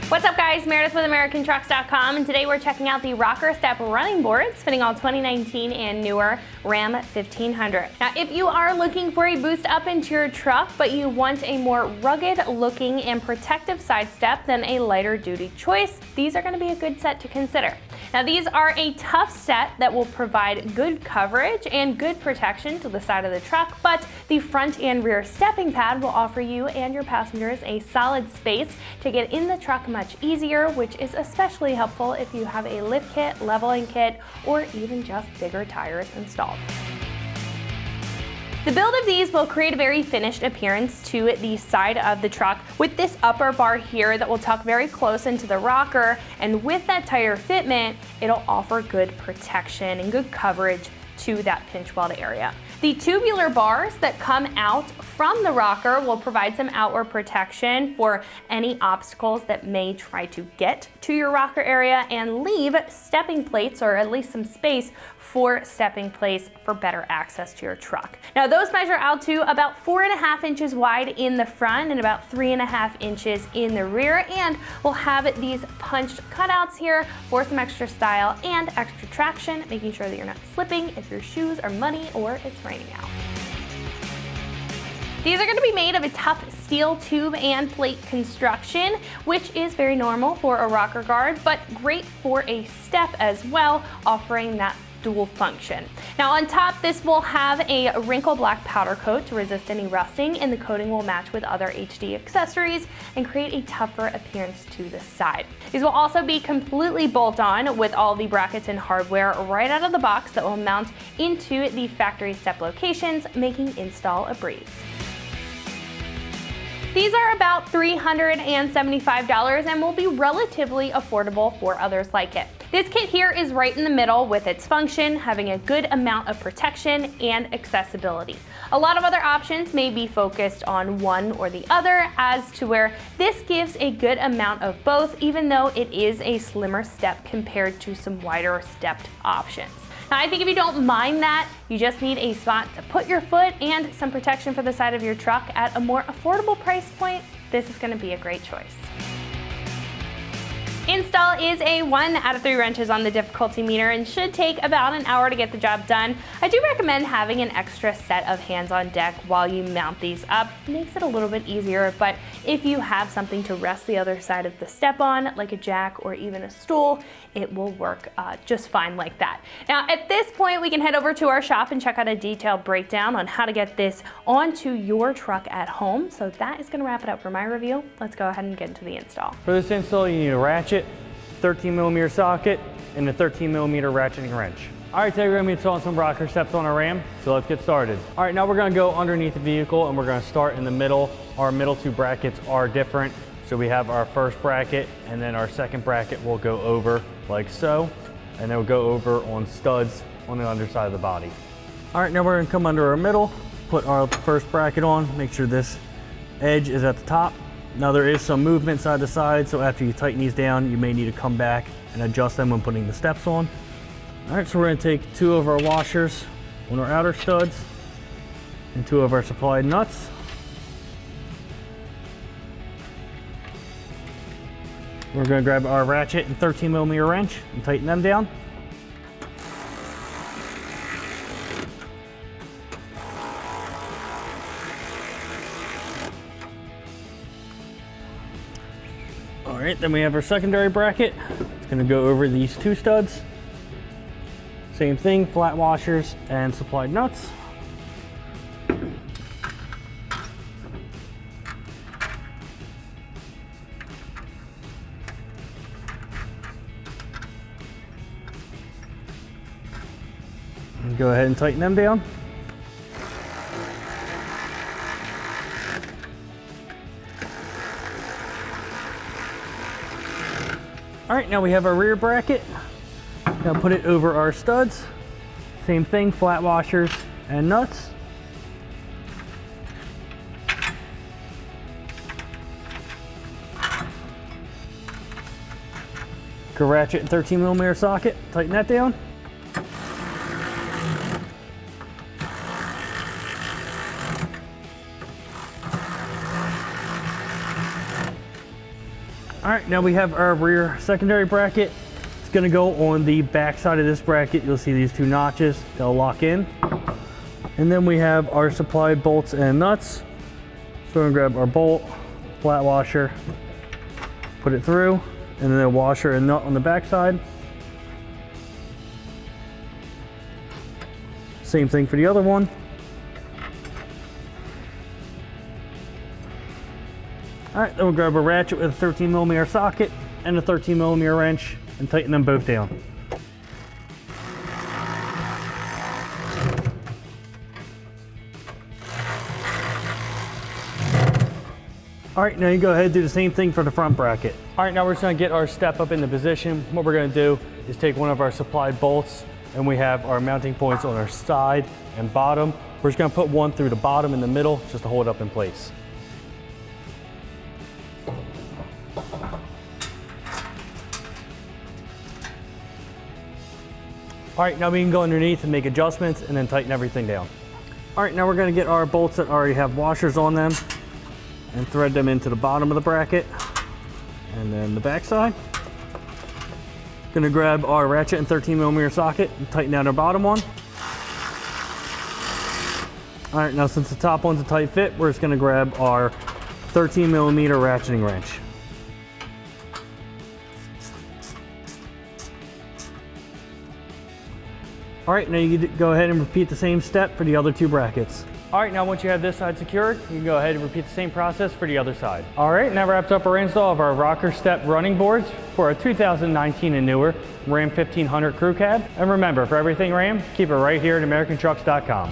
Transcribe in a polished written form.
What's up guys, Meredith with AmericanTrucks.com, and today we're checking out the Rocker Step running boards fitting all 2019 and newer Ram 1500. Now if you are looking for a boost up into your truck, but you want a more rugged looking and protective side step than a lighter duty choice, these are going to be a good set to consider. Now these are a tough set that will provide good coverage and good protection to the side of the truck, but the front and rear stepping pad will offer you and your passengers a solid space to get in the truck much easier, which is especially helpful if you have a lift kit, leveling kit, or even just bigger tires installed. The build of these will create a very finished appearance to the side of the truck with this upper bar here that will tuck very close into the rocker, and with that tighter fitment, it'll offer good protection and good coverage to that pinch weld area. The tubular bars that come out from the rocker will provide some outward protection for any obstacles that may try to get to your rocker area, and leave stepping plates, or at least some space for stepping plates for better access to your truck. Now those measure out to about 4.5 inches wide in the front and about 3.5 inches in the rear, and we'll have these punched cutouts here for some extra style and extra traction, making sure that you're not slipping if your shoes are muddy or it's raining out. These are going to be made of a tough steel tube and plate construction, which is very normal for a rocker guard, but great for a step as well, offering that dual function. Now on top, this will have a wrinkle black powder coat to resist any rusting, and the coating will match with other HD accessories and create a tougher appearance to the side. These will also be completely bolt-on with all the brackets and hardware right out of the box that will mount into the factory step locations, making install a breeze. These are about $375 and will be relatively affordable for others like it. This kit here is right in the middle with its function, having a good amount of protection and accessibility. A lot of other options may be focused on one or the other, as to where this gives a good amount of both, even though it is a slimmer step compared to some wider stepped options. Now I think if you don't mind that, you just need a spot to put your foot and some protection for the side of your truck at a more affordable price point, this is going to be a great choice. Install is a 1 out of 3 wrenches on the difficulty meter and should take about an hour to get the job done. I do recommend having an extra set of hands on deck while you mount these up. It makes it a little bit easier, but if you have something to rest the other side of the step on, like a jack or even a stool, it will work just fine like that. Now at this point, we can head over to our shop and check out a detailed breakdown on how to get this onto your truck at home. So that is going to wrap it up for my review. Let's go ahead and get into the install. For this install, you need a ratchet, 13mm socket, and a 13mm ratcheting wrench. All right, today we're gonna be installing some rocker steps on our Ram, so let's get started. All right, now we're gonna go underneath the vehicle and we're gonna start in the middle. Our middle 2 brackets are different. So we have our first bracket, and then our second bracket will go over like so, and then we'll go over on studs on the underside of the body. All right, now we're gonna come under our middle, put our first bracket on, make sure this edge is at the top. Now there is some movement side to side, so after you tighten these down, you may need to come back and adjust them when putting the steps on. All right, so we're gonna take 2 of our washers on our outer studs and 2 of our supplied nuts. We're gonna grab our ratchet and 13mm wrench and tighten them down. All right, then we have our secondary bracket. It's gonna go over these 2 studs. Same thing, flat washers and supplied nuts. And go ahead and tighten them down. All right, now we have our rear bracket. Now put it over our studs. Same thing, flat washers and nuts. Go ratchet and 13mm socket, tighten that down. All right, now we have our rear secondary bracket. It's gonna go on the back side of this bracket. You'll see these two notches, they'll lock in. And then we have our supplied bolts and nuts. So we're gonna grab our bolt, flat washer, put it through, and then a washer and nut on the back side. Same thing for the other one. All right, then we'll grab a ratchet with a 13mm socket and a 13mm wrench and tighten them both down. All right, now you go ahead and do the same thing for the front bracket. All right, now we're just gonna get our step up into position. What we're gonna do is take one of our supplied bolts, and we have our mounting points on our side and bottom. We're just gonna put one through the bottom in the middle just to hold it up in place. All right, now we can go underneath and make adjustments and then tighten everything down. All right, now we're gonna get our bolts that already have washers on them and thread them into the bottom of the bracket and then the back side. Gonna grab our ratchet and 13mm socket and tighten down our bottom one. All right, now since the top one's a tight fit, we're just gonna grab our 13mm ratcheting wrench. All right, now you can go ahead and repeat the same step for the other two brackets. All right, now once you have this side secured, you can go ahead and repeat the same process for the other side. All right, and that wraps up our install of our rocker step running boards for our 2019 and newer Ram 1500 Crew Cab. And remember, for everything Ram, keep it right here at AmericanTrucks.com.